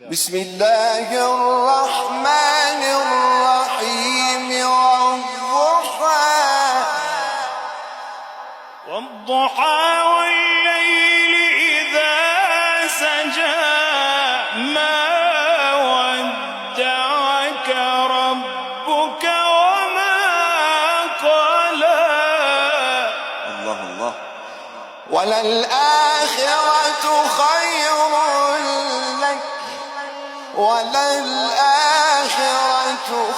بسم الله الرحمن الرحيم والضحى والليل إذا سجى ما ودعك ربك وما قلى. الله الله. وللآخرة خير لك وللآخرة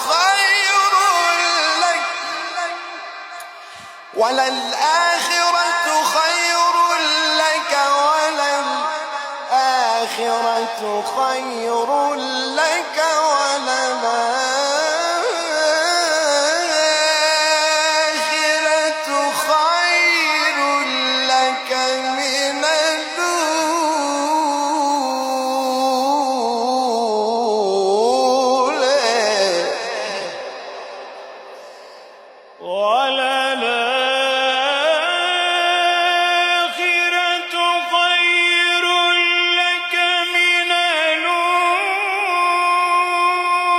خير لك وللآخرة خير لك وللآخرة خير لك وللآخرة خير لك من وللآخرة خير لك من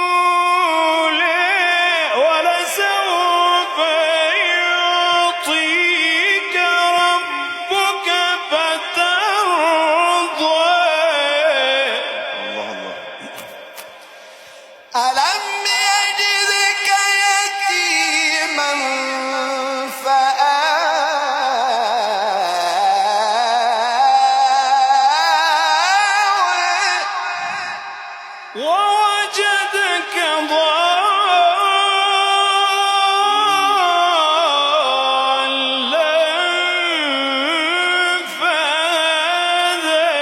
الأولى ولسوف يعطيك ربك فترضى. الله الله. ألم يجدك يتيما فآوى ووجدك ضالا فهدى